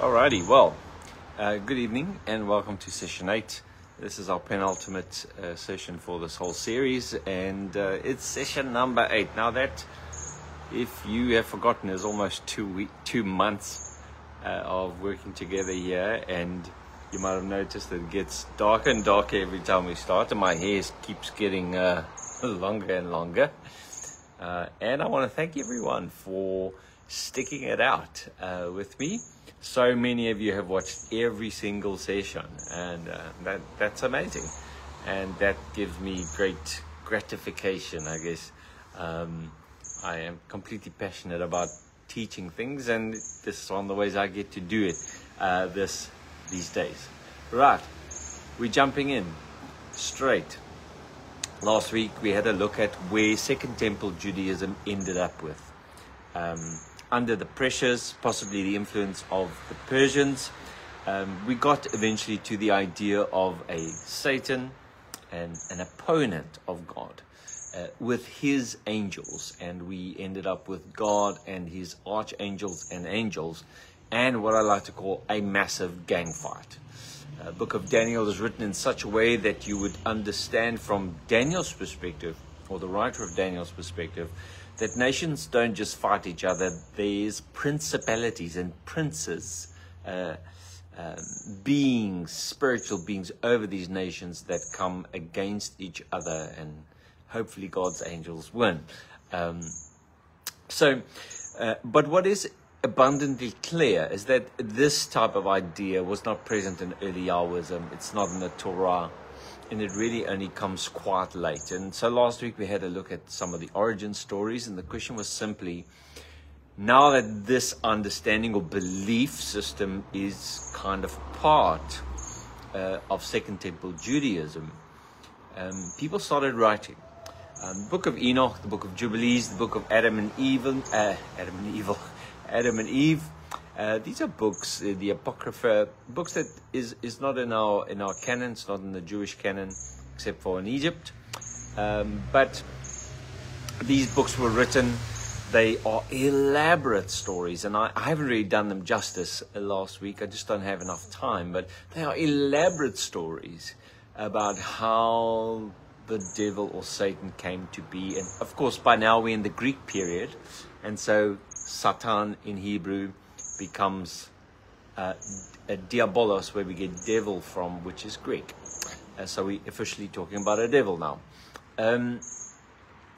Alrighty, well, good evening and welcome to session 8. This is our penultimate session for this whole series, and it's session number 8. Now that, if you have forgotten, is almost 2 months of working together here, and you might have noticed that it gets darker and darker every time we start, and my hair keeps getting longer and longer. And I want to thank everyone for sticking it out with me. So many of you have watched every single session, and that's amazing, and that gives me great gratification, I guess. I am completely passionate about teaching things, and this is one of the ways I get to do it these days. Right, we're jumping in straight. Last week we had a look at where Second Temple Judaism ended up with. Under the pressures, possibly the influence of the Persians, we got eventually to the idea of a Satan and an opponent of God with his angels, and we ended up with God and his archangels and angels, and what I like to call a massive gang fight. The book of Daniel is written in such a way that you would understand from Daniel's perspective, or the writer of Daniel's perspective, that nations don't just fight each other. There's principalities and princes, beings, spiritual beings over these nations that come against each other, and hopefully God's angels win. But what is abundantly clear is that this type of idea was not present in early Yahwism. It's not in the Torah, and it really only comes quite late. And so last week we had a look at some of the origin stories, and the question was simply, now that this understanding or belief system is kind of part of Second Temple Judaism, people started writing. The book of Enoch, the book of Jubilees, the book of Adam and Eve. These are books, the Apocrypha, books that is not in our canon. It's not in the Jewish canon, except for in Egypt. But these books were written. They are elaborate stories, and I haven't really done them justice last week. I just don't have enough time. But they are elaborate stories about how the devil or Satan came to be. And of course, by now we're in the Greek period, and so Satan in Hebrew becomes a diabolos, where we get devil from, which is Greek. So we're officially talking about a devil now.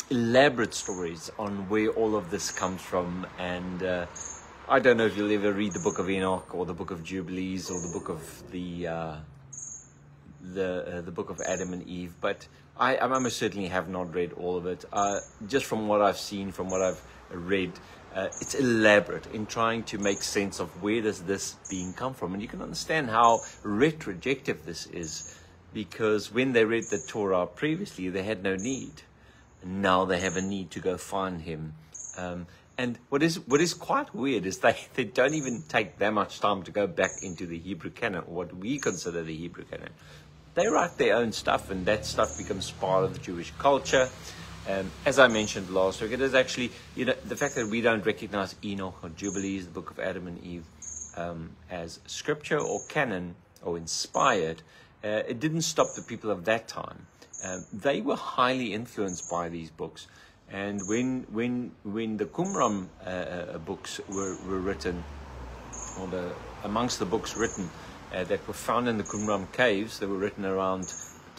Elaborate stories on where all of this comes from, and I don't know if you'll ever read the book of Enoch or the book of Jubilees or the book of the book of Adam and Eve, but I most certainly have not read all of it. Just from what I've seen, from what I've read, it's elaborate in trying to make sense of where does this being come from. And you can understand how retrojective this is, because when they read the Torah previously, they had no need. Now they have a need to go find him. And what is quite weird is they don't even take that much time to go back into the Hebrew canon, or what we consider the Hebrew canon. They write their own stuff, and that stuff becomes part of the Jewish culture. As I mentioned last week, it is actually, the fact that we don't recognize Enoch or Jubilees, the book of Adam and Eve, as scripture or canon or inspired, it didn't stop the people of that time. They were highly influenced by these books. And when the Qumran books were written, or amongst the books written that were found in the Qumran caves, they were written around,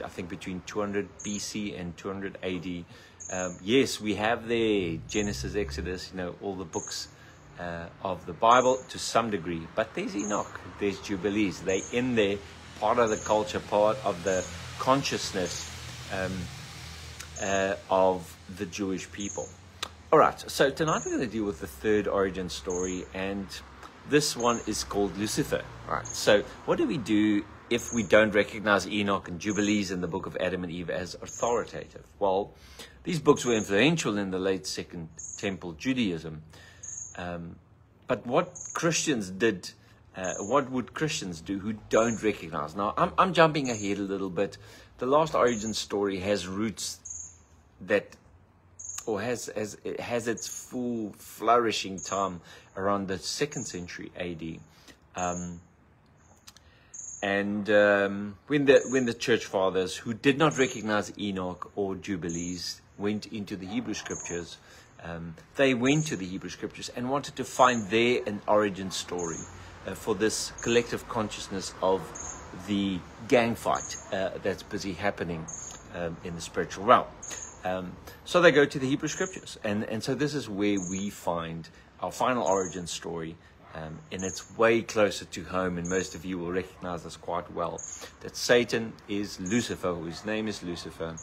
I think, between 200 BC and 200 AD. Yes, we have there Genesis, Exodus, all the books of the Bible to some degree. But there's Enoch, there's Jubilees. They're in there, part of the culture, part of the consciousness of the Jewish people. All right, so tonight we're going to deal with the third origin story, and this one is called Lucifer. All right, so what do we do if we don't recognize Enoch and Jubilees in the book of Adam and Eve as authoritative? Well, these books were influential in the late Second Temple Judaism. But what Christians did, what would Christians do who don't recognize? Now, I'm jumping ahead a little bit. The last origin story has roots that, or has its full flourishing time around the 2nd century AD. And when the church fathers, who did not recognize Enoch or Jubilees, went into the Hebrew scriptures, they went to the Hebrew scriptures and wanted to find there an origin story for this collective consciousness of the gang fight that's busy happening in the spiritual realm. So they go to the Hebrew scriptures, and so this is where we find our final origin story. And it's way closer to home, and most of you will recognize this quite well, that Satan is Lucifer, whose name is Lucifer,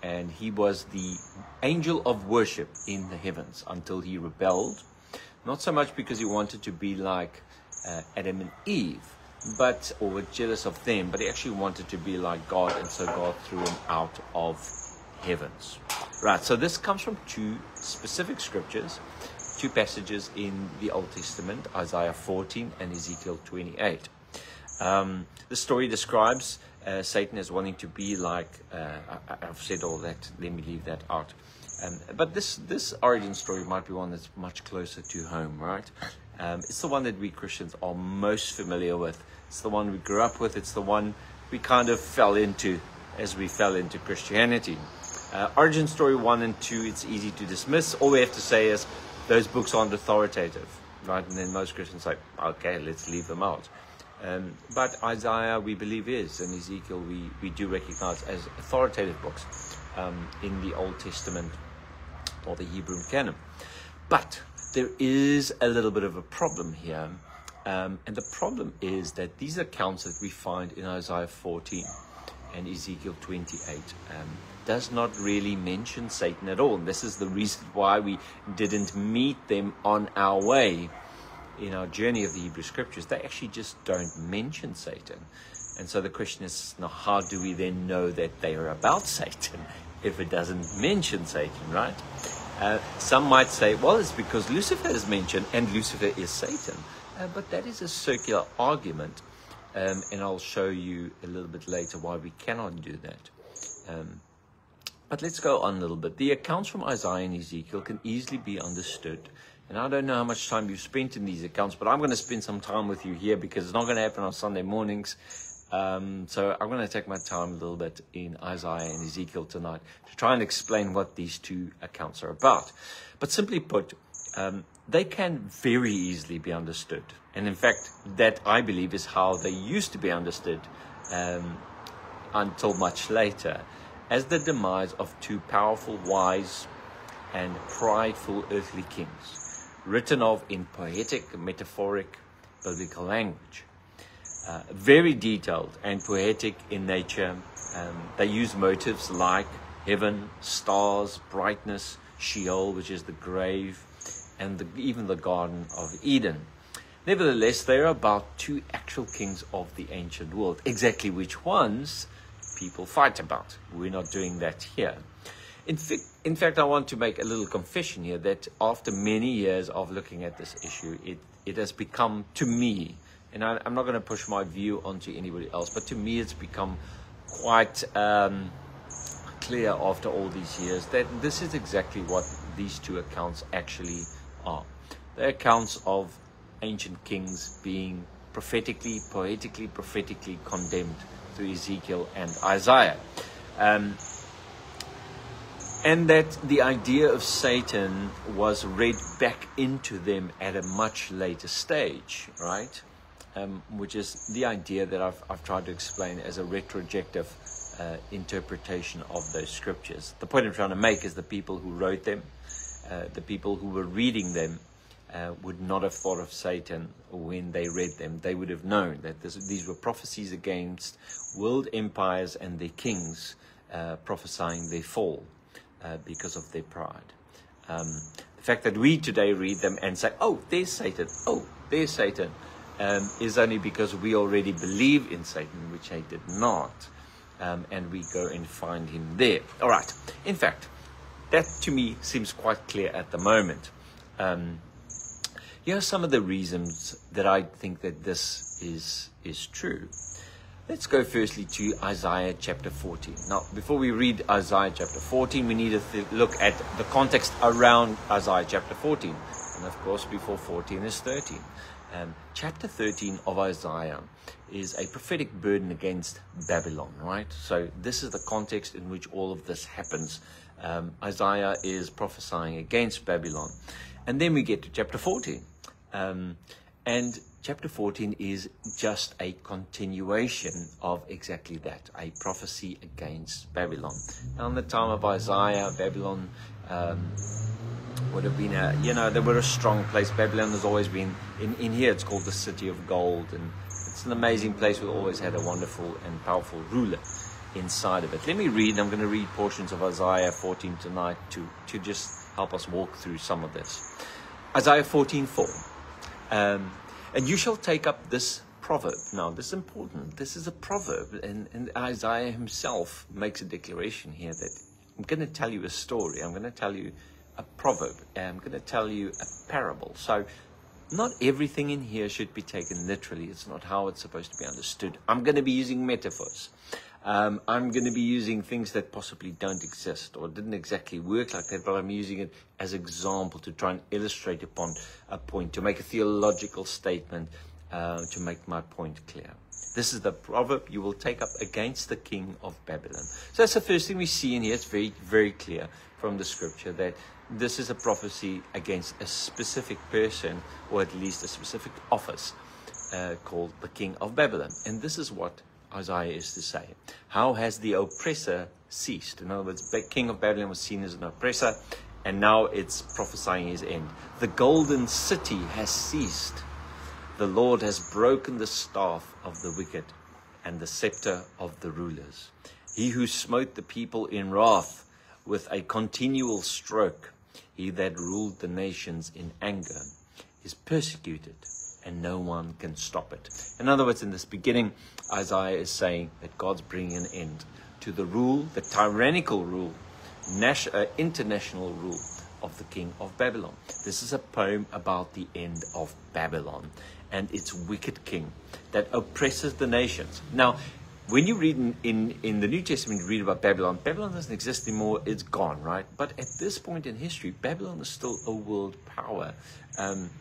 and he was the angel of worship in the heavens until he rebelled, not so much because he wanted to be like Adam and Eve, or were jealous of them, but he actually wanted to be like God, and so God threw him out of heavens. Right, so this comes from two specific scriptures, two passages in the Old Testament, Isaiah 14 and Ezekiel 28. The story describes Satan as wanting to be like, I've said all that, let me leave that out. But this origin story might be one that's much closer to home, right? It's the one that we Christians are most familiar with. It's the one we grew up with. It's the one we kind of fell into as we fell into Christianity. Origin story 1 and 2, it's easy to dismiss. All we have to say is, those books aren't authoritative, right? And then most Christians say, okay, let's leave them out. But Isaiah, we believe, is, and Ezekiel, we do recognize as authoritative books in the Old Testament or the Hebrew canon. But there is a little bit of a problem here. And the problem is that these accounts that we find in Isaiah 14 and Ezekiel 28 does not really mention Satan at all. And this is the reason why we didn't meet them on our way in our journey of the Hebrew scriptures. They actually just don't mention Satan. And so the question is, now how do we then know that they are about Satan if it doesn't mention Satan, right? Some might say, well, it's because Lucifer is mentioned and Lucifer is Satan. But that is a circular argument. And I'll show you a little bit later why we cannot do that. But let's go on a little bit. The accounts from Isaiah and Ezekiel can easily be understood. And I don't know how much time you've spent in these accounts, but I'm going to spend some time with you here because it's not going to happen on Sunday mornings. So I'm going to take my time a little bit in Isaiah and Ezekiel tonight to try and explain what these two accounts are about. But simply put, they can very easily be understood. And in fact, that I believe is how they used to be understood until much later, as the demise of two powerful, wise, and prideful earthly kings, written of in poetic, metaphoric, biblical language. Very detailed and poetic in nature. They use motives like heaven, stars, brightness, Sheol, which is the grave, and even the Garden of Eden. Nevertheless, they are about two actual kings of the ancient world. Exactly which ones people fight about. We're not doing that here. In fact, I want to make a little confession here that after many years of looking at this issue, it has become, to me, and I'm not going to push my view onto anybody else, but to me it's become quite clear after all these years that this is exactly what these two accounts actually are. They're accounts of ancient kings being prophetically condemned through Ezekiel and Isaiah. And that the idea of Satan was read back into them at a much later stage, right? Which is the idea that I've tried to explain as a retrospective interpretation of those scriptures. The point I'm trying to make is the people who wrote them, the people who were reading them, would not have thought of Satan when they read them. They would have known that these were prophecies against world empires and their kings, prophesying their fall because of their pride. The fact that we today read them and say, oh, there's Satan, is only because we already believe in Satan, which they did not, and we go and find him there. All right. In fact, that to me seems quite clear at the moment. Here are some of the reasons that I think that this is true. Let's go firstly to Isaiah chapter 14. Now, before we read Isaiah chapter 14, we need to look at the context around Isaiah chapter 14. And of course, before 14 is 13. Chapter 13 of Isaiah is a prophetic burden against Babylon, right? So this is the context in which all of this happens. Isaiah is prophesying against Babylon. And then we get to chapter 14. And chapter 14 is just a continuation of exactly that, a prophecy against Babylon. Now, in the time of Isaiah, Babylon would have been they were a strong place. Babylon has always been, in here it's called the City of Gold, and it's an amazing place. We always had a wonderful and powerful ruler inside of it. Let me read. I'm going to read portions of Isaiah 14 tonight to just help us walk through some of this. Isaiah 14:4. And you shall take up this proverb. Now, this is important. This is a proverb, and Isaiah himself makes a declaration here that I'm going to tell you a story. I'm going to tell you a proverb. I'm going to tell you a parable. So not everything in here should be taken literally. It's not how it's supposed to be understood. I'm going to be using metaphors. I'm going to be using things that possibly don't exist or didn't exactly work like that, but I'm using it as an example to try and illustrate upon a point, to make a theological statement, to make my point clear. This is the proverb you will take up against the king of Babylon. So that's the first thing we see in here. It's very, very clear from the scripture that this is a prophecy against a specific person, or at least a specific office called the king of Babylon. And this is what Isaiah is to say. How has the oppressor ceased? In other words, the king of Babylon was seen as an oppressor, and now it's prophesying his end. The golden city has ceased. The Lord has broken the staff of the wicked and the scepter of the rulers. He who smote the people in wrath with a continual stroke, he that ruled the nations in anger, is persecuted, and no one can stop it. In other words, in this beginning, Isaiah is saying that God's bringing an end to the rule, the tyrannical rule, international rule of the king of Babylon. This is a poem about the end of Babylon and its wicked king that oppresses the nations. Now, when you read in the New Testament, you read about Babylon. Babylon doesn't exist anymore. It's gone, right? But at this point in history, Babylon is still a world power.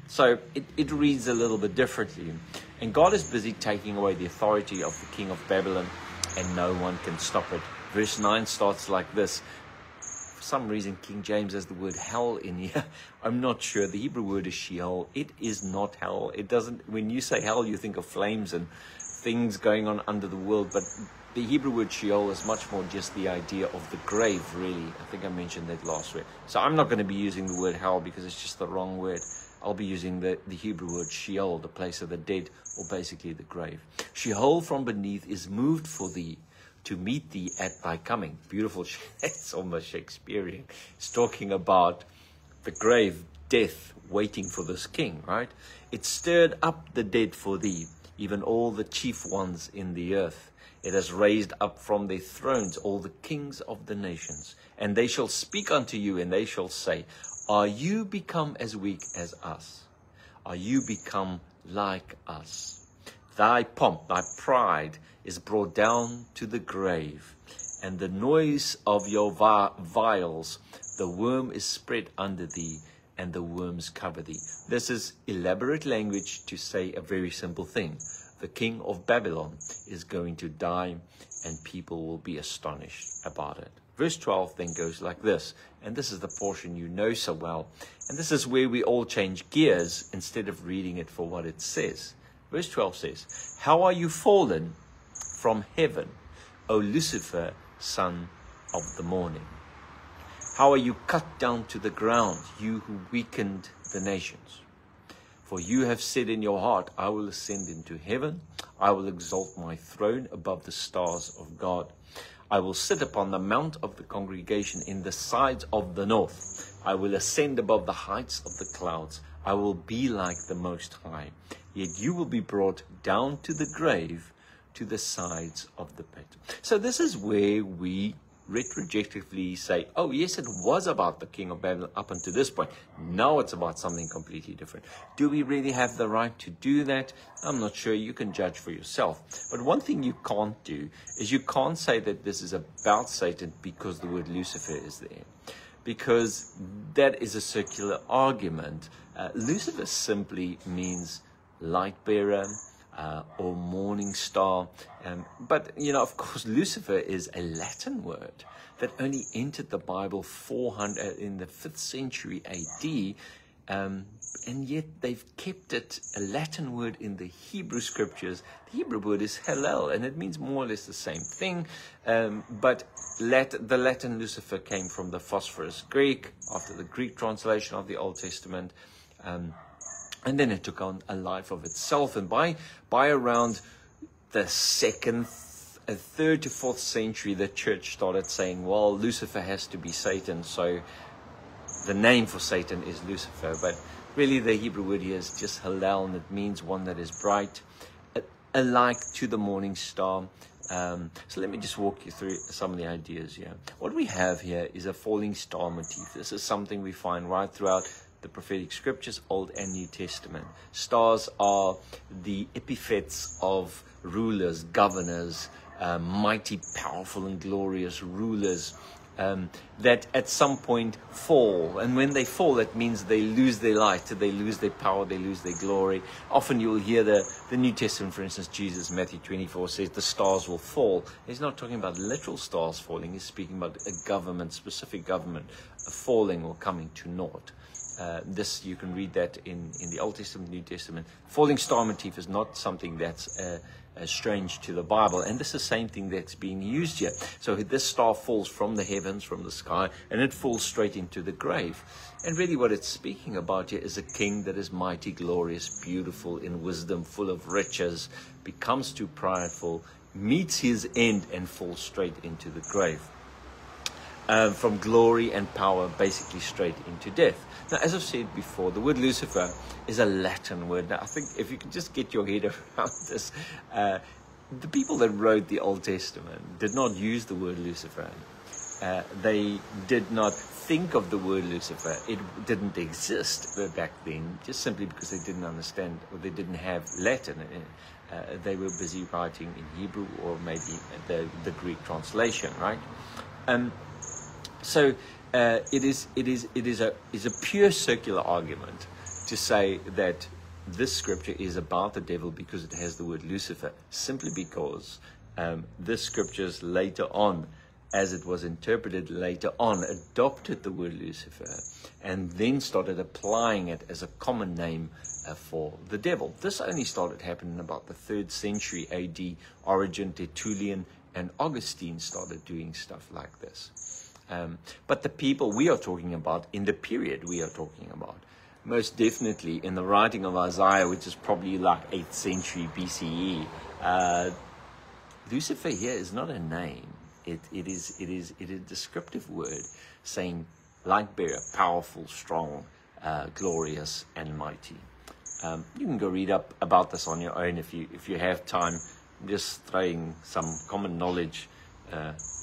So it reads a little bit differently. And God is busy taking away the authority of the king of Babylon, and no one can stop it. Verse 9 starts like this. For some reason, King James has the word hell in here. I'm not sure. The Hebrew word is Sheol. It is not hell. It doesn't. When you say hell, you think of flames and things going on under the world, but the Hebrew word Sheol is much more just the idea of the grave, really. I think I mentioned that last week. So I'm not going to be using the word hell because it's just the wrong word. I'll be using the Hebrew word Sheol, the place of the dead, or basically the grave. Sheol from beneath is moved for thee, to meet thee at thy coming. Beautiful. It's almost Shakespearean. It's talking about the grave, death, waiting for this king, right? It stirred up the dead for thee, even all the chief ones in the earth. It has raised up from their thrones all the kings of the nations. And they shall speak unto you, and they shall say, are you become as weak as us? Are you become like us? Thy pomp, thy pride is brought down to the grave, and the noise of your vials, the worm is spread under thee, and the worms cover thee. This is elaborate language to say a very simple thing. The king of Babylon is going to die, and people will be astonished about it. Verse 12 then goes like this, and this is the portion you know so well, and this is where we all change gears instead of reading it for what it says. Verse 12 says, how are you fallen from heaven, O Lucifer, son of the morning? How are you cut down to the ground, you who weakened the nations? For you have said in your heart, I will ascend into heaven. I will exalt my throne above the stars of God. I will sit upon the mount of the congregation in the sides of the north. I will ascend above the heights of the clouds. I will be like the Most High. Yet you will be brought down to the grave, to the sides of the pit. So this is where we retrospectively say, oh yes, it was about the king of Babylon up until this point. Now it's about something completely different. Do we really have the right to do that? I'm not sure. You can judge for yourself. But one thing you can't do is you can't say that this is about Satan because the word Lucifer is there, because that is a circular argument. Lucifer simply means light bearer, or morning star. But, of course, Lucifer is a Latin word that only entered the Bible in the 5th century AD. And yet they've kept it a Latin word in the Hebrew scriptures. The Hebrew word is Hallel, and it means more or less the same thing. But the Latin Lucifer came from the Phosphorus Greek, after the Greek translation of the Old Testament. And then it took on a life of itself. And by around the 3rd to 4th century, the church started saying, well, Lucifer has to be Satan, so the name for Satan is Lucifer. But really, the Hebrew word here is just Hallel, and it means one that is bright, alike to the morning star. So let me just walk you through some of the ideas here. What we have here is a falling star motif. This is something we find right throughout the prophetic scriptures, Old and New Testament. Stars are the epithets of rulers, governors, mighty, powerful, and glorious rulers. That at some point fall, and when they fall, that means they lose their light, they lose their power, they lose their glory. Often you'll hear the New Testament, for instance, Jesus, Matthew 24 says the stars will fall. He's not talking about literal stars falling, he's speaking about a government, specific government, falling or coming to naught. This, you can read that in the Old Testament, New Testament. Falling star motif is not something that's strange to the Bible, and this is the same thing that's being used here. So this star falls from the heavens, from the sky, and it falls straight into the grave. And really what it's speaking about here is a king that is mighty, glorious, beautiful, in wisdom, full of riches, becomes too prideful, meets his end, and falls straight into the grave. From glory and power, basically straight into death. Now, as I've said before, the word Lucifer is a Latin word. Now, I think if you can just get your head around this, the people that wrote the Old Testament did not use the word Lucifer. They did not think of the word Lucifer. It didn't exist back then, just simply because they didn't understand, or they didn't have Latin. They were busy writing in Hebrew, or maybe the Greek translation, right? So it is a pure circular argument to say that this scripture is about the devil because it has the word Lucifer, simply because this scriptures later on, as it was interpreted later on, adopted the word Lucifer and then started applying it as a common name for the devil. This only started happening about the 3rd century AD. Origen, Tertullian, and Augustine started doing stuff like this. But the people we are talking about, in the period we are talking about, most definitely in the writing of Isaiah, which is probably like 8th century BCE, Lucifer here is not a name. It is a descriptive word saying light bearer, powerful, strong, glorious, and mighty. You can go read up about this on your own if you have time. I'm just throwing some common knowledge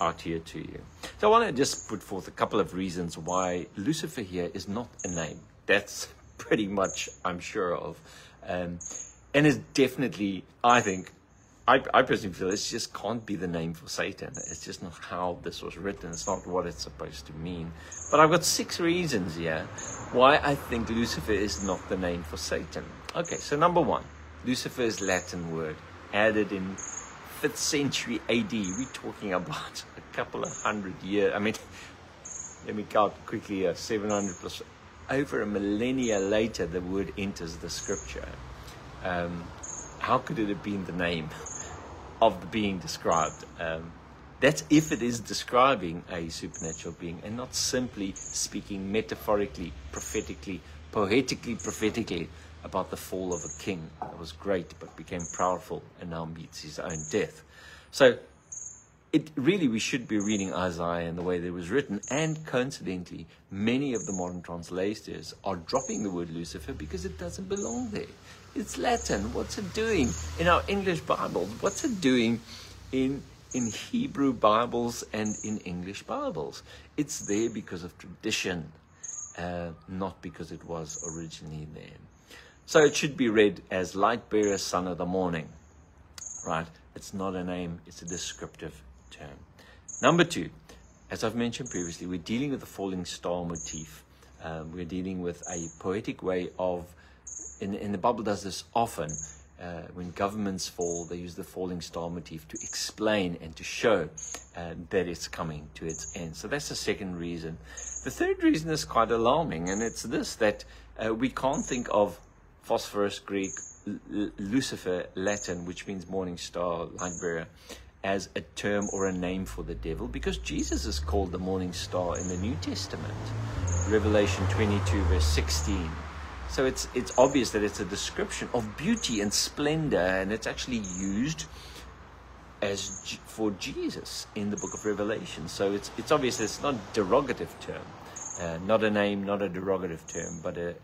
out here to you. So I want to just put forth a couple of reasons why Lucifer here is not a name. That's pretty much I'm sure of. And it's definitely, I think, I personally feel it just can't be the name for Satan. It's just not how this was written. It's not what it's supposed to mean. But I've got 6 reasons here why I think Lucifer is not the name for Satan. Okay, so number 1, Lucifer is Latin word, added in 5th century AD. We're talking about a couple of 100 years. I mean, let me count quickly here, 700 plus. Over a millennia later, the word enters the scripture. How could it have been the name of the being described? That's if it is describing a supernatural being and not simply speaking metaphorically, prophetically, prophetically about the fall of a king that was great but became powerful and now meets his own death. So we should be reading Isaiah in the way that it was written, and coincidentally, many of the modern translators are dropping the word Lucifer because it doesn't belong there. It's Latin. What's it doing in our English Bibles? What's it doing in Hebrew Bibles and in English Bibles? It's there because of tradition, not because it was originally there. So it should be read as light bearer, son of the morning, right? It's not a name, it's a descriptive term. Number 2, as I've mentioned previously, we're dealing with the falling star motif. We're dealing with a poetic way of the Bible does this often. When governments fall, they use the falling star motif to explain and to show that it's coming to its end. So that's the second reason. The third reason is quite alarming, and it's this, that we can't think of phosphorus, Greek, Lucifer, Latin, which means morning star, light bearer, as a term or a name for the devil, because Jesus is called the morning star in the New Testament, Revelation 22 verse 16. So it's obvious that it's a description of beauty and splendor, and it's actually used as for Jesus in the book of Revelation. So it's obvious it's not a derogative term, not a name, not a derogative term, but a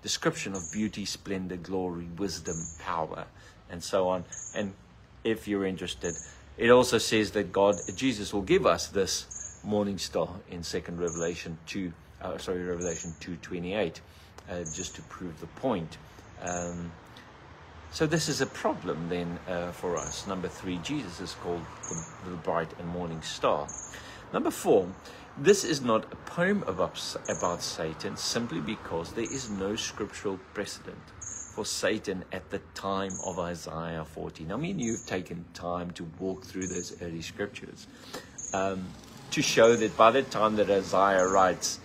description of beauty, splendor, glory, wisdom, power, and so on. And if you're interested, it also says that Jesus will give us this morning star in Revelation 2:28. Just to prove the point. So this is a problem then for us. Number 3, Jesus is called the bright and morning star. Number 4, this is not a poem about Satan simply because there is no scriptural precedent for Satan at the time of Isaiah 14. I mean, you've taken time to walk through those early scriptures to show that by the time that Isaiah writes,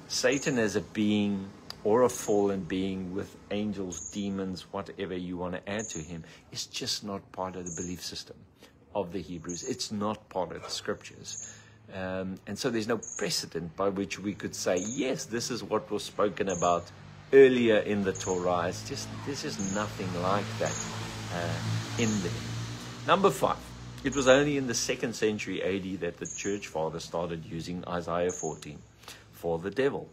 Satan as a being or a fallen being with angels, demons, whatever you want to add to him, is just not part of the belief system of the Hebrews. It's not part of the scriptures. And so there's no precedent by which we could say, yes, this is what was spoken about earlier in the Torah. There's just nothing like that in there. Number 5, it was only in the 2nd century AD that the church fathers started using Isaiah 14 for the devil.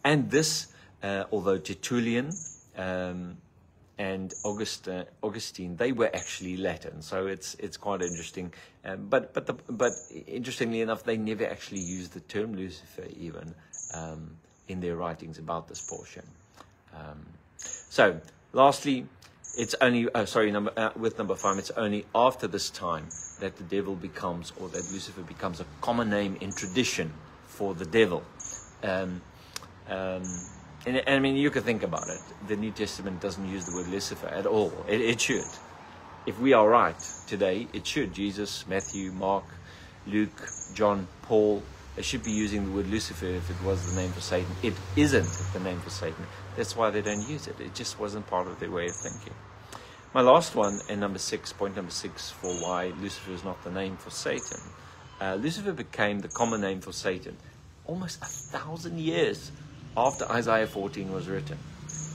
And this, although Tertullian and Augustine, they were actually Latin, so it's quite interesting. But interestingly enough, they never actually used the term Lucifer even in their writings about this portion. So, lastly, it's only with number 5, it's only after this time that the devil becomes, or that Lucifer becomes, a common name in tradition for the devil. And I mean, you could think about it. The New Testament doesn't use the word Lucifer at all. It should. If we are right today, it should. Jesus, Matthew, Mark, Luke, John, Paul, they should be using the word Lucifer if it was the name for Satan. It isn't the name for Satan. That's why they don't use it. It just wasn't part of their way of thinking. My last one, and point number 6, for why Lucifer is not the name for Satan. Lucifer became the common name for Satan almost 1,000 years after Isaiah 14 was written,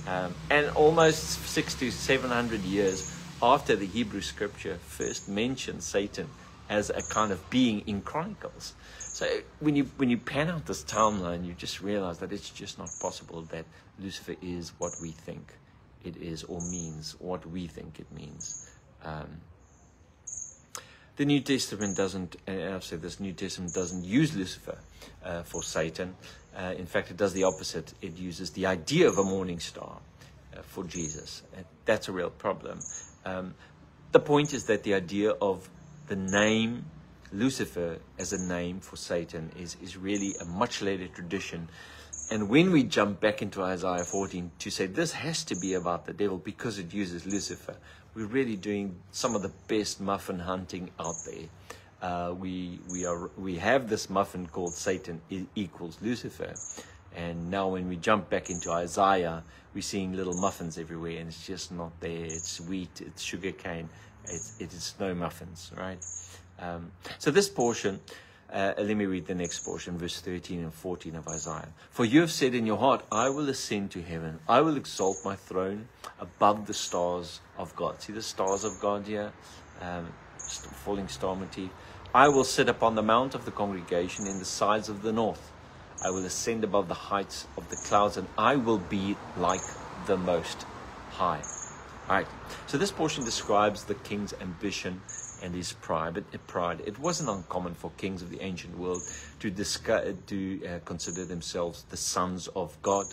and almost 600 to 700 years after the Hebrew scripture first mentioned Satan as a kind of being in Chronicles. So when you pan out this timeline, you just realize that it's just not possible that Lucifer is what we think it is, or means what we think it means. The New Testament doesn't, and I've said this, New Testament doesn't use Lucifer for Satan. In fact, it does the opposite. It uses the idea of a morning star for Jesus. That's a real problem. The point is that the idea of the name Lucifer as a name for Satan is really a much later tradition. And when we jump back into Isaiah 14 to say this has to be about the devil because it uses Lucifer, we're really doing some of the best muffin hunting out there. We have this muffin called Satan equals Lucifer, and now when we jump back into Isaiah, we're seeing little muffins everywhere, and it's just not there. It's wheat, it's sugar cane, it is no muffins, right? So this portion, let me read the next portion, verse 13 and 14 of Isaiah. For you have said in your heart, I will ascend to heaven. I will exalt my throne above the stars of God. See the stars of God here? Falling star motif. I will sit upon the mount of the congregation in the sides of the north. I will ascend above the heights of the clouds, and I will be like the Most High. All right. So this portion describes the king's ambition and his pride. It wasn't uncommon for kings of the ancient world to consider themselves the sons of God.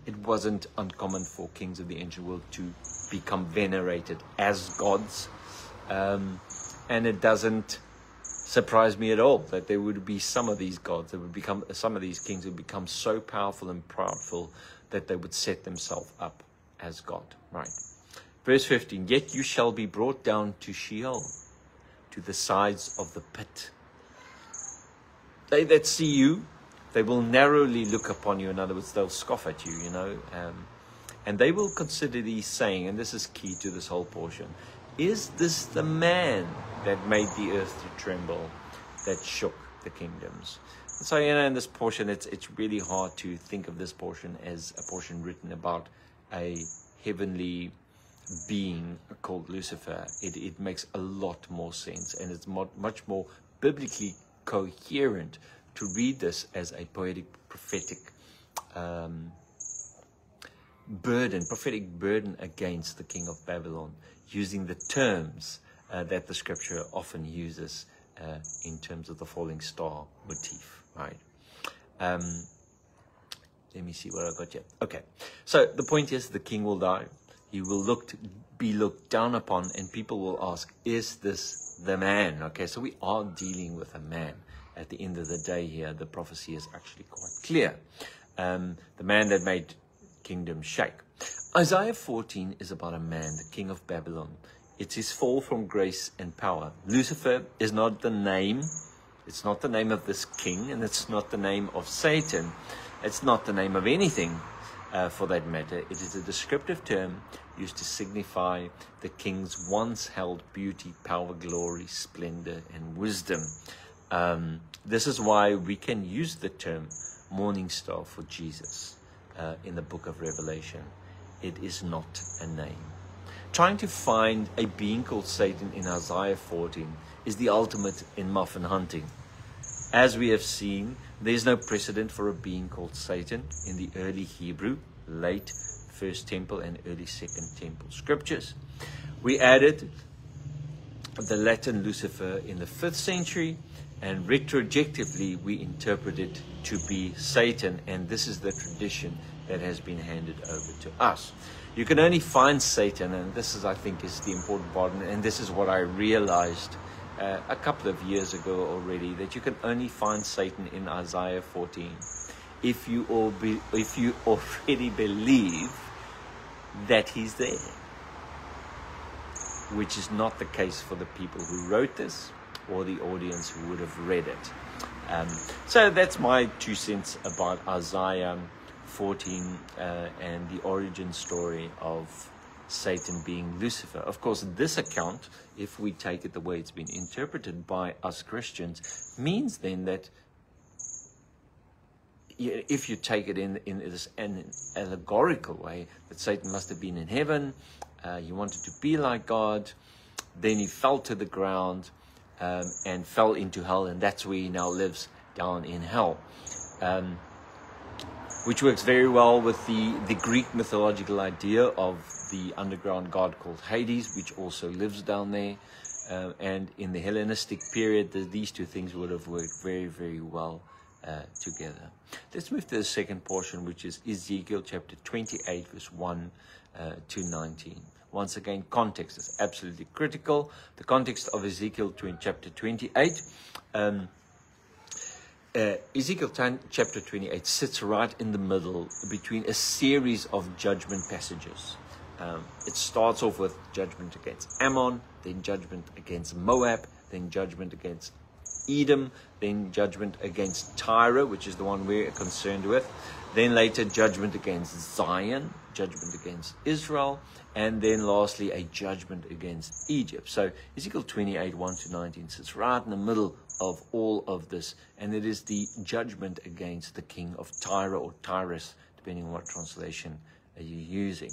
It wasn't uncommon for kings of the ancient world to become venerated as gods. And it doesn't surprise me at all that there would be some of these gods that would become, some of these kings would become so powerful and proudful that they would set themselves up as God. Right. Verse 15, yet you shall be brought down to Sheol, to the sides of the pit. They that see you, they will narrowly look upon you. In other words, they'll scoff at you, you know. And they will consider thee, saying, and this is key to this whole portion, is this the man that made the earth to tremble, that shook the kingdoms? And so, you know, in this portion, it's really hard to think of this portion as a portion written about a heavenly being called Lucifer. It makes a lot more sense, and it's much more biblically coherent to read this as a poetic, prophetic burden against the king of Babylon, using the terms that the scripture often uses in terms of the falling star motif, right? Let me see what I got here. Okay, so the point is, the king will die. He will be looked down upon, and people will ask, is this the man? Okay, so we are dealing with a man. At the end of the day here, the prophecy is actually quite clear. The man that made kingdom shake. Isaiah 14 is about a man, the king of Babylon. It's his fall from grace and power. Lucifer is not the name. It's not the name of this king, and it's not the name of Satan. It's not the name of anything for that matter. It is a descriptive term used to signify the king's once held beauty, power, glory, splendor, and wisdom. This is why we can use the term morning star for Jesus in the book of Revelation. It is not a name. Trying to find a being called Satan in Isaiah 14 is the ultimate in muffin hunting. As we have seen, there is no precedent for a being called Satan in the early Hebrew, late First Temple and early Second Temple scriptures. We added the Latin Lucifer in the 5th century, and retrospectively we interpret it to be Satan, and this is the tradition that has been handed over to us. You can only find Satan, and this is, I think, is the important part, and this is what I realized a couple of years ago already, that you can only find Satan in Isaiah 14 if you already believe that he's there, which is not the case for the people who wrote this or the audience who would have read it. So that's my 2 cents about Isaiah 14 and the origin story of Satan being Lucifer. Of course, this account, if we take it the way it's been interpreted by us Christians, means then that if you take it in this an allegorical way, that Satan must have been in heaven, he wanted to be like God, then he fell to the ground and fell into hell, and that's where he now lives, down in hell. Which works very well with the Greek mythological idea of the underground god called Hades, which also lives down there. And in the Hellenistic period, these two things would have worked very, very well together. Let's move to the second portion, which is Ezekiel chapter 28, verse 1 to 19. Once again, context is absolutely critical. The context of Ezekiel chapter 28. Ezekiel chapter 28 sits right in the middle between a series of judgment passages. It starts off with judgment against Ammon, then judgment against Moab, then judgment against Edom, then judgment against Tyre, which is the one we're concerned with, then later judgment against Zion, judgment against Israel, and then lastly a judgment against Egypt. So Ezekiel 28, 1 to 19 sits right in the middle of all of this, and it is the judgment against the king of Tyre, or Tyrus, depending on what translation you're using.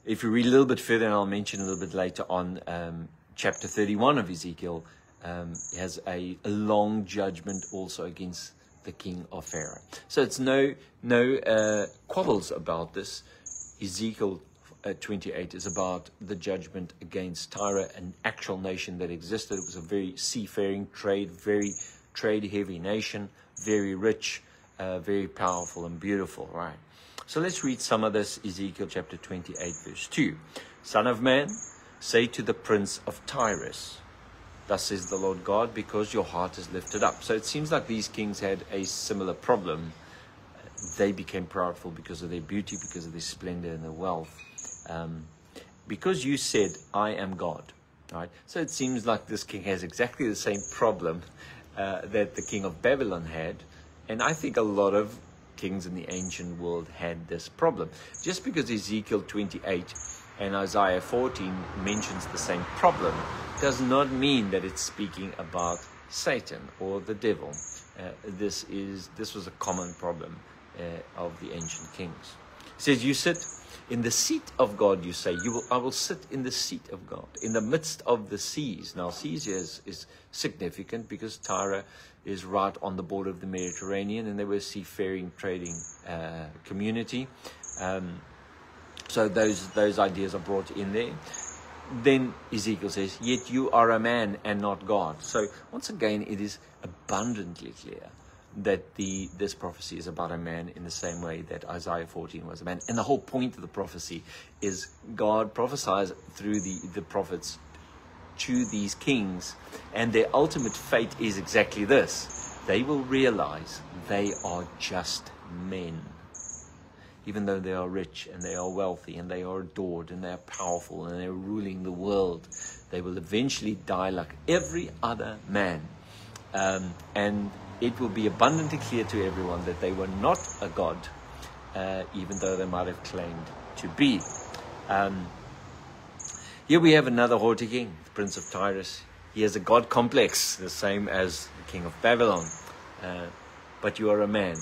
If you read a little bit further, and I'll mention a little bit later on, chapter 31 of Ezekiel has a long judgment also against the king of Pharaoh. So it's no quabbles about this. Ezekiel 28 is about the judgment against Tyre, an actual nation that existed. It was a very seafaring, very trade-heavy nation, very rich, very powerful and beautiful, right? So let's read some of this. Ezekiel chapter 28, verse 2. Son of man, say to the prince of Tyrus, thus says the Lord God, because your heart is lifted up. So it seems like these kings had a similar problem. They became proudful because of their beauty, because of their splendor and their wealth. Because you said, I am God. Right? So it seems like this king has exactly the same problem that the king of Babylon had. And I think a lot of kings in the ancient world had this problem. Just because Ezekiel 28 and Isaiah 14 mentions the same problem does not mean that it's speaking about Satan or the devil. This was a common problem of the ancient kings. It says, you sit in the seat of God, you say. I will sit in the seat of God, in the midst of the seas. Now, seas is significant because Tyre is right on the border of the Mediterranean, and they were a seafaring trading community. So those ideas are brought in there. Then Ezekiel says, yet you are a man and not God. So once again, it is abundantly clear that this prophecy is about a man in the same way that Isaiah 14 was a man. And the whole point of the prophecy is God prophesies through the prophets to these kings, and their ultimate fate is exactly this. They will realize they are just men. Even though they are rich and they are wealthy and they are adored and they are powerful and they're ruling the world, they will eventually die like every other man. And it will be abundantly clear to everyone that they were not a god, even though they might have claimed to be. Here we have another haughty king, the prince of Tyrus. He has a god complex, the same as the king of Babylon. But you are a man,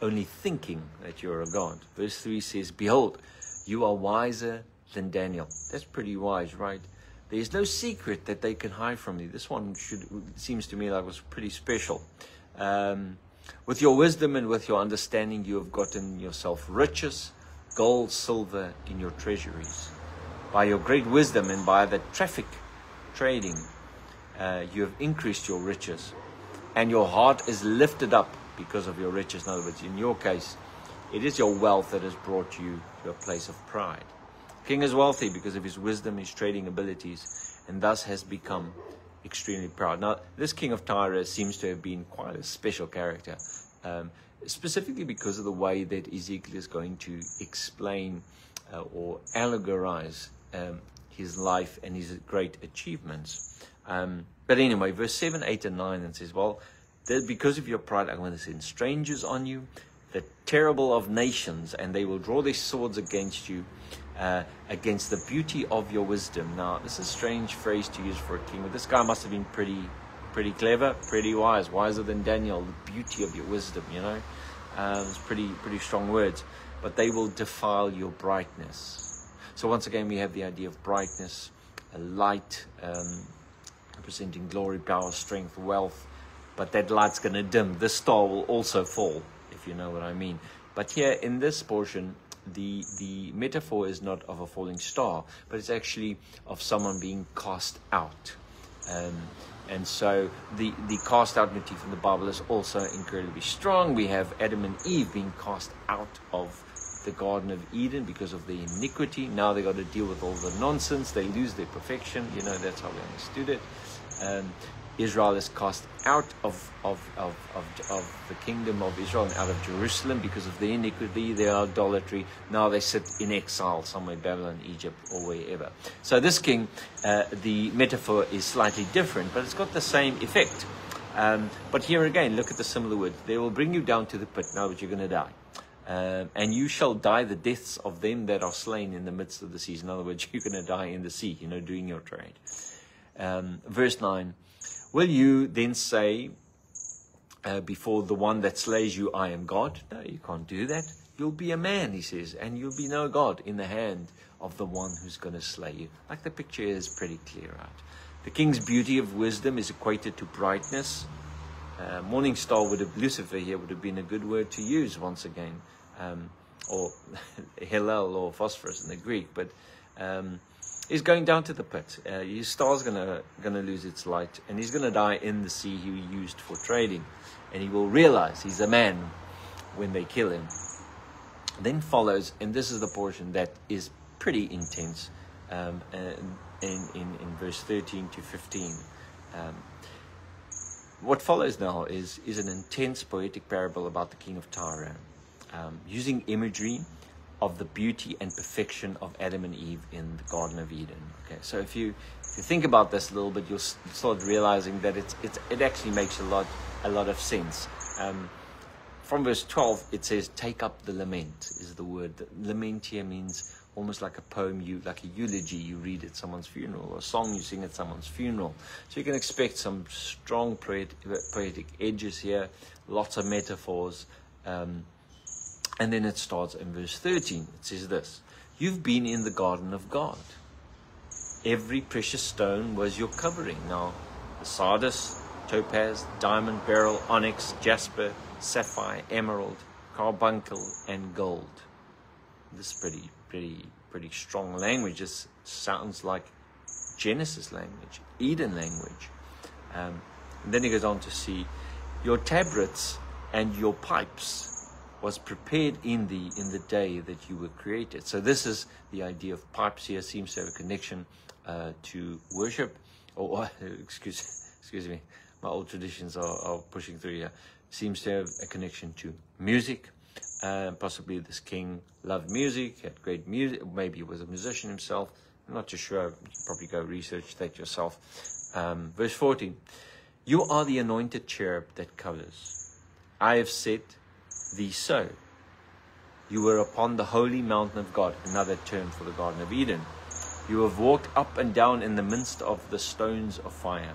only thinking that you're a god. Verse 3 says, behold, you are wiser than Daniel. That's pretty wise, right? There is no secret that they can hide from you. This one seems to me like was pretty special. With your wisdom and with your understanding, you have gotten yourself riches, gold, silver in your treasuries. By your great wisdom and by the traffic trading, you have increased your riches, and your heart is lifted up because of your riches. In other words, in your case, it is your wealth that has brought you to a place of pride. The king is wealthy because of his wisdom, his trading abilities, and thus has become extremely proud. Now, this king of Tyre seems to have been quite a special character, specifically because of the way that Ezekiel is going to explain or allegorize his life and his great achievements. But anyway, verse 7, 8, and 9, it says, well, because of your pride, I'm going to send strangers on you, the terrible of nations, and they will draw their swords against you, against the beauty of your wisdom. Now, this is a strange phrase to use for a king, but this guy must have been pretty clever, pretty wise, wiser than Daniel. The beauty of your wisdom, you know. It's pretty strong words. But they will defile your brightness. So once again, we have the idea of brightness, a light, representing glory, power, strength, wealth. But that light's going to dim. This star will also fall, if you know what I mean. But here in this portion, the metaphor is not of a falling star, but it's actually of someone being cast out. And so the cast out motif in the Bible is also incredibly strong. We have Adam and Eve being cast out of the Garden of Eden because of the iniquity. Now they got to deal with all the nonsense. They lose their perfection. You know, that's how we understood it. Israel is cast out of the kingdom of Israel and out of Jerusalem because of their iniquity, their idolatry. Now they sit in exile somewhere, Babylon, Egypt, or wherever. So this king, the metaphor is slightly different, but it's got the same effect. But here again, look at the similar words. They will bring you down to the pit. Now that you're going to die. And you shall die the deaths of them that are slain in the midst of the seas. In other words, you're going to die in the sea, you know, doing your trade. Verse 9. Will you then say before the one that slays you, I am God? No, you can't do that. You'll be a man, he says, and you'll be no God in the hand of the one who's going to slay you. Like the picture is pretty clear, right? The king's beauty of wisdom is equated to brightness. Morning star Lucifer here would have been a good word to use once again, or Hillel or phosphorus in the Greek, but he's going down to the pit. His star's gonna lose its light, and he's gonna die in the sea he used for trading, and he will realize he's a man when they kill him. Then follows, and this is the portion that is pretty intense, in verse 13 to 15. What follows now is an intense poetic parable about the king of Tyre, using imagery of the beauty and perfection of Adam and Eve in the Garden of Eden. Okay, so if you think about this a little bit, you'll start realizing that it actually makes a lot of sense. From verse 12, it says, "Take up the lament," is the word. Lament here means almost like a poem, like a eulogy you read at someone's funeral, or a song you sing at someone's funeral. So you can expect some strong poetic edges here, lots of metaphors. And then it starts in verse 13. It says this: "You've been in the garden of God. Every precious stone was your covering." Now, the sardius, topaz, diamond, beryl, onyx, jasper, sapphire, emerald, carbuncle, and gold. This is pretty strong language. This sounds like Genesis language, Eden language. And then he goes on to see, "Your tabrets and your pipes was prepared in the day that you were created." So this is the idea of pipes here. Seems to have a connection to worship, or excuse me, my old traditions are pushing through here. Seems to have a connection to music. Possibly this king loved music, had great music. Maybe he was a musician himself. I'm not too sure. You can probably go research that yourself. Verse 14, "You are the anointed cherub that covers. I have set thee so. You were upon the holy mountain of God," another term for the Garden of Eden. "You have walked up and down in the midst of the stones of fire.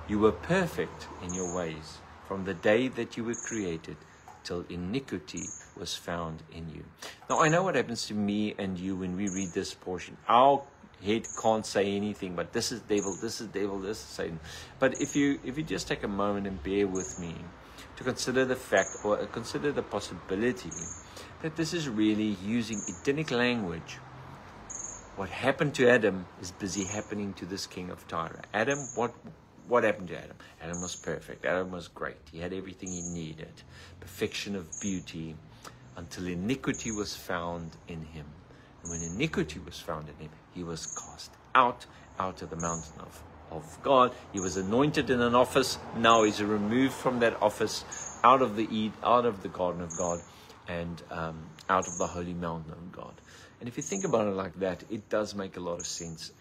You were perfect in your ways from the day that you were created till iniquity was found in you." Now, I know what happens to me and you when we read this portion. Our head can't say anything, but this is devil, this is devil, this is Satan. But if you just take a moment and bear with me to consider the fact, or consider the possibility, that this is really using Edenic language. What happened to Adam is busy happening to this king of Tyre. Adam, what happened to Adam? Adam was perfect. Adam was great. He had everything he needed. Perfection of beauty, until iniquity was found in him. And when iniquity was found in him, he was cast out of the mountain of God. He was anointed in an office. Now he's removed from that office, out of the garden of God, and out of the holy mountain of God. And if you think about it like that, it does make a lot of sense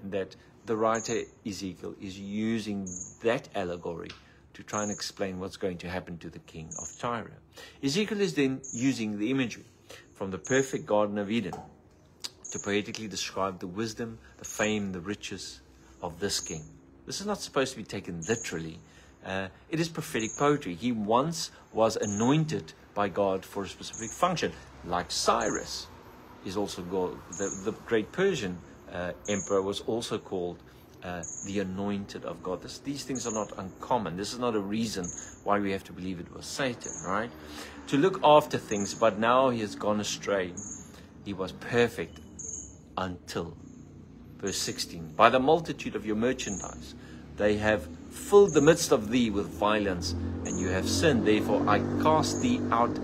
that the writer Ezekiel is using that allegory to try and explain what's going to happen to the king of Tyre. Ezekiel is then using the imagery from the perfect Garden of Eden to poetically describe the wisdom, the fame, the riches of this king. This is not supposed to be taken literally. It is prophetic poetry. He once was anointed by God for a specific function, like Cyrus is also called, the great Persian emperor was also called the anointed of God. These things are not uncommon. This is not a reason why we have to believe it was Satan, right? To look after things, but now he has gone astray. He was perfect until, verse 16, "By the multitude of your merchandise, they have filled the midst of thee with violence, and you have sinned. Therefore I cast thee out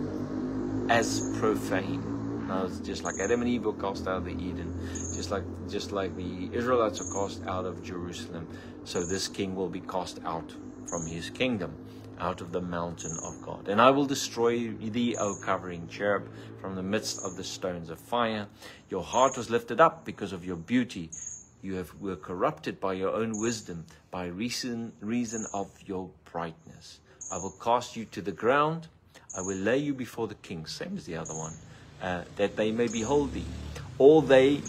as profane." Now it's just like Adam and Eve were cast out of the Eden, just like the Israelites are cast out of Jerusalem. So this king will be cast out from his kingdom, out of the mountain of God. "And I will destroy thee, O covering cherub, from the midst of the stones of fire. Your heart was lifted up because of your beauty. You were corrupted by your own wisdom, by reason of your brightness. I will cast you to the ground. I will lay you before the kings," same as the other one, "that they may behold thee. All they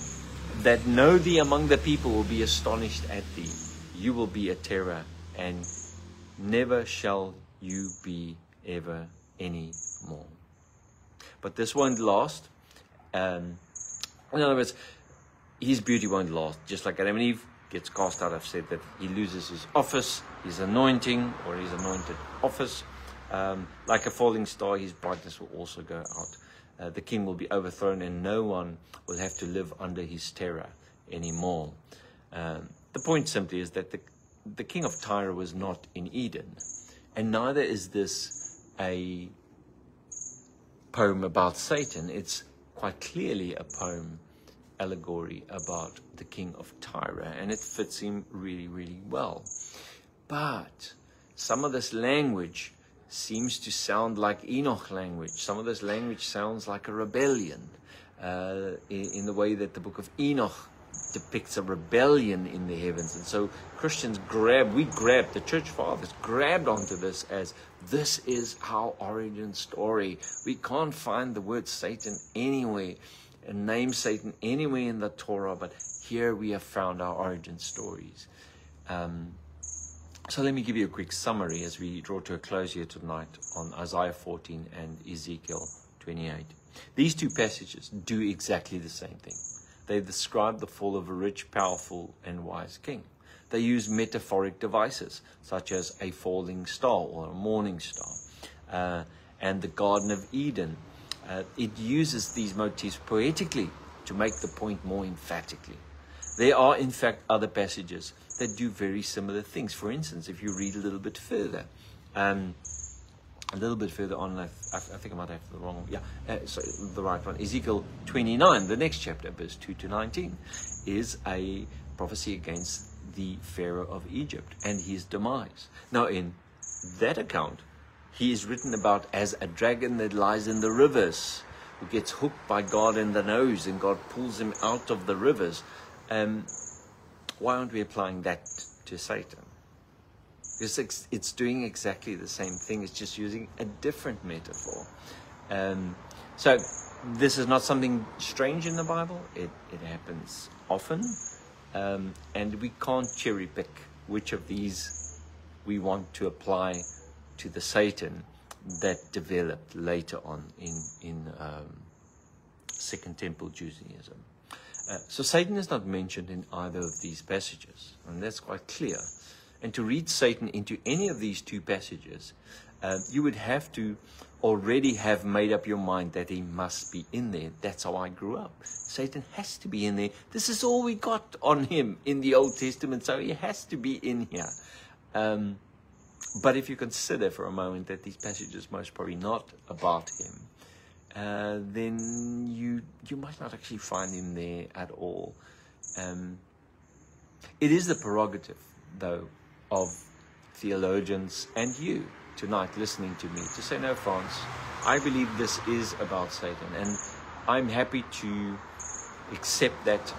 that know thee among the people will be astonished at thee. You will be a terror, and never shall you be ever any more." But this won't last. In other words, his beauty won't last. Just like Adam and Eve gets cast out, I've said that he loses his office, his anointing, or his anointed office. Like a falling star, his brightness will also go out. The king will be overthrown, and no one will have to live under his terror anymore. The point simply is that the king of Tyre was not in Eden, and neither is this a poem about Satan. It's quite clearly a poem allegory about the king of Tyre, and it fits him really, really well. But some of this language seems to sound like Enoch language. Some of this language sounds like a rebellion, in the way that the book of Enoch depicts a rebellion in the heavens. And so Christians the church fathers grabbed onto this as this is our origin story. We can't find the word Satan anywhere and name Satan anywhere in the Torah, but here we have found our origin stories. So let me give you a quick summary as we draw to a close here tonight on Isaiah 14 and Ezekiel 28. These two passages do exactly the same thing. They describe the fall of a rich, powerful, and wise king. They use metaphoric devices, such as a falling star or a morning star, and the Garden of Eden. It uses these motifs poetically to make the point more emphatically. There are, in fact, other passages that do very similar things. For instance, if you read a little bit further, on, I think I might have the wrong one. Sorry, the right one. Ezekiel 29, the next chapter, verse 2 to 19, is a prophecy against the Pharaoh of Egypt and his demise. Now, in that account, he is written about as a dragon that lies in the rivers, who gets hooked by God in the nose, and God pulls him out of the rivers. Why aren't we applying that to Satan? Because it's doing exactly the same thing. It's just using a different metaphor. So this is not something strange in the Bible. It happens often. And we can't cherry pick which of these we want to apply to the Satan that developed later on in Second Temple Judaism. So Satan is not mentioned in either of these passages, and that's quite clear. And to read Satan into any of these two passages, you would have to already have made up your mind that he must be in there. That's how I grew up. Satan has to be in there. This is all we got on him in the Old Testament, so he has to be in here. But if you consider for a moment that these passages most probably not about him, then you might not actually find him there at all. It is the prerogative, though, of theologians and you tonight listening to me to say, no, Frans, I believe this is about Satan, and I'm happy to accept that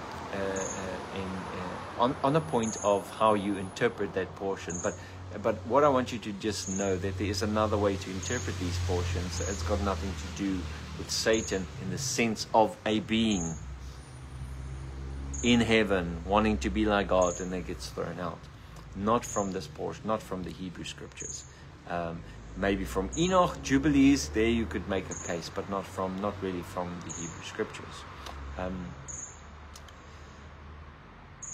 on a point of how you interpret that portion. But what I want you to just know that there is another way to interpret these portions. It's got nothing to do with Satan in the sense of a being in heaven wanting to be like God and then gets thrown out. Not from this portion, not from the Hebrew scriptures. Maybe from Enoch, Jubilees, there you could make a case, but not really from the Hebrew scriptures.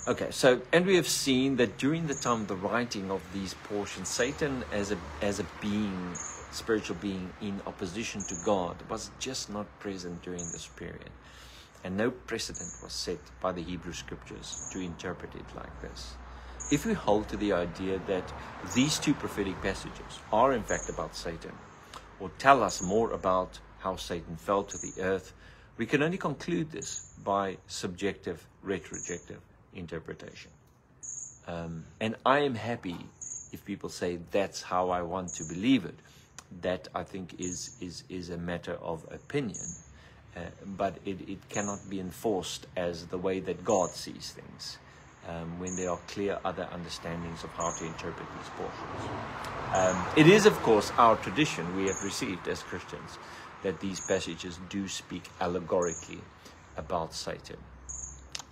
Okay, so, and we have seen that during the time of the writing of these portions, Satan as a being, spiritual being in opposition to God, was just not present during this period. And no precedent was set by the Hebrew scriptures to interpret it like this. If we hold to the idea that these two prophetic passages are in fact about Satan, or tell us more about how Satan fell to the earth, we can only conclude this by subjective, retrojective interpretation. And I am happy if people say that's how I want to believe it. That, I think, is a matter of opinion. But it cannot be enforced as the way that God sees things. When there are clear other understandings of how to interpret these portions. It is, of course, our tradition we have received as Christians that these passages do speak allegorically about Satan.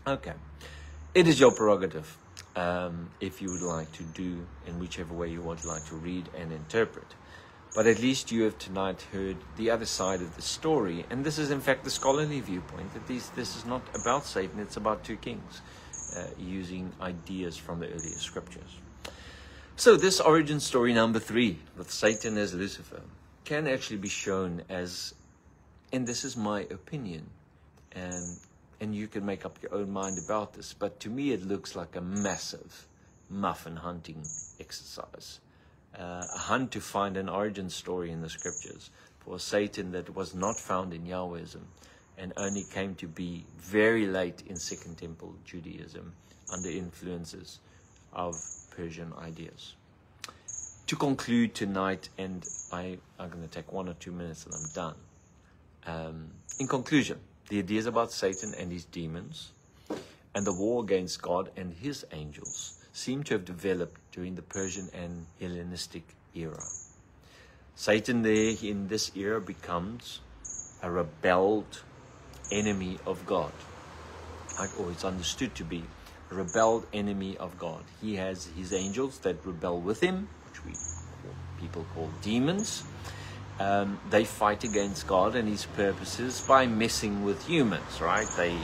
Okay. It is your prerogative, if you would like to do in whichever way you would like to read and interpret. But at least you have tonight heard the other side of the story. And this is, in fact, the scholarly viewpoint, that this is not about Satan, it's about two kings. Using ideas from the earlier scriptures. So this origin story number 3, with Satan as Lucifer, can actually be shown as, and this is my opinion, and you can make up your own mind about this, but to me it looks like a massive muffin hunting exercise. A hunt to find an origin story in the scriptures for Satan that was not found in Yahwism, and only came to be very late in Second Temple Judaism under influences of Persian ideas. To conclude tonight, and I'm going to take 1 or 2 minutes and I'm done. In conclusion, the ideas about Satan and his demons and the war against God and his angels seem to have developed during the Persian and Hellenistic era. Satan there in this era becomes a rebelled enemy of God, or it's understood to be a rebelled enemy of God. He has his angels that rebel with him, which people call demons. They fight against God and his purposes by messing with humans, right? They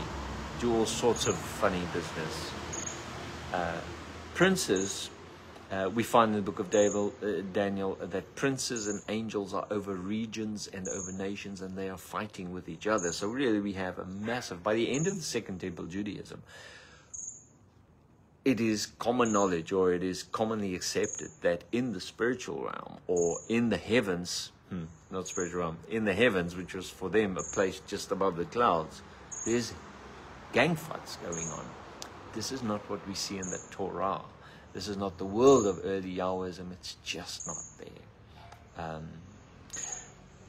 do all sorts of funny business. Princes, we find in the book of Daniel that princes and angels are over regions and over nations, and they are fighting with each other. So really we have a massive, by the end of the Second Temple Judaism, it is common knowledge, or it is commonly accepted, that in the spiritual realm, or in the heavens, not spiritual realm, in the heavens, which was for them a place just above the clouds, there's gang fights going on. This is not what we see in the Torah. This is not the world of early Yahwism. It's just not there.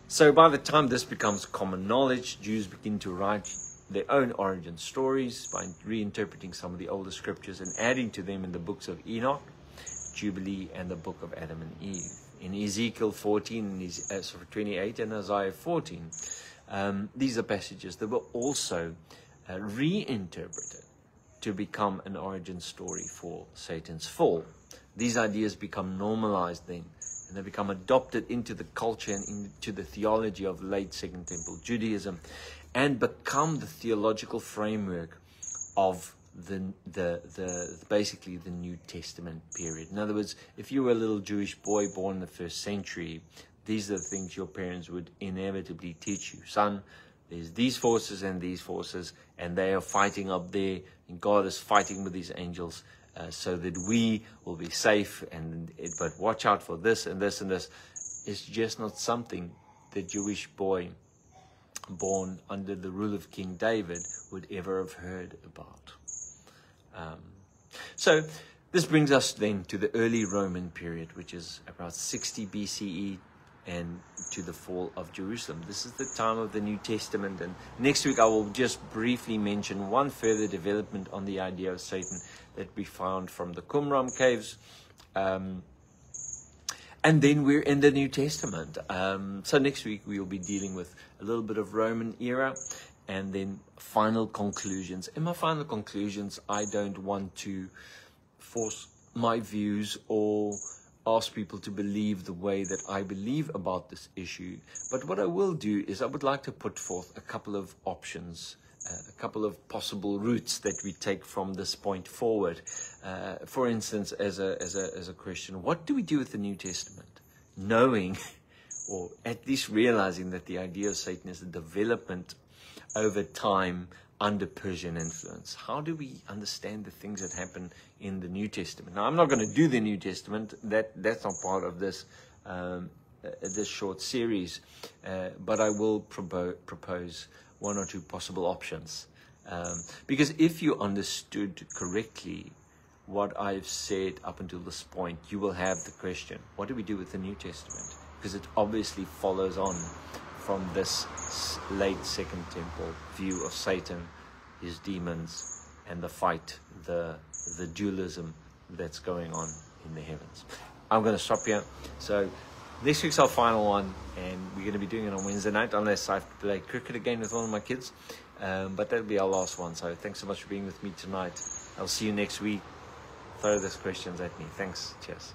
So by the time this becomes common knowledge, Jews begin to write their own origin stories by reinterpreting some of the older scriptures and adding to them in the books of Enoch, Jubilee, and the book of Adam and Eve. In Ezekiel 14, 28, and Isaiah 14, these are passages that were also reinterpreted to become an origin story for Satan's fall. These ideas become normalized then, and they become adopted into the culture and into the theology of late Second Temple Judaism, and become the theological framework of basically the New Testament period. In other words, if you were a little Jewish boy born in the 1st century, these are the things your parents would inevitably teach you. Son, there's these forces and these forces, and they are fighting up there, and God is fighting with these angels so that we will be safe. But watch out for this and this and this. It's just not something the Jewish boy born under the rule of King David would ever have heard about. So this brings us then to the early Roman period, which is about 60 BCE and to the fall of Jerusalem. This is the time of the New Testament, and next week I will just briefly mention one further development on the idea of Satan that we found from the Qumran caves. And then we're in the New Testament. So next week we will be dealing with a little bit of Roman era, and then final conclusions. In my final conclusions, I don't want to force my views or ask people to believe the way that I believe about this issue. But what I will do is I would like to put forth a couple of options, a couple of possible routes that we take from this point forward. For instance, as a Christian, what do we do with the New Testament? Knowing, or at least realizing, that the idea of Satan is a development over time under Persian influence. How do we understand the things that happen in the New Testament? Now, I'm not going to do the New Testament. That's not part of this this short series, but I will propose 1 or 2 possible options. Because if you understood correctly what I've said up until this point, you will have the question, what do we do with the New Testament? Because it obviously follows on from this late Second Temple view of Satan, his demons, and the fight, the dualism that's going on in the heavens. I'm going to stop here. So next week's our final one, and we're going to be doing it on Wednesday night, unless I play cricket again with one of my kids. But that'll be our last one. So thanks so much for being with me tonight. I'll see you next week. Throw those questions at me. Thanks. Cheers.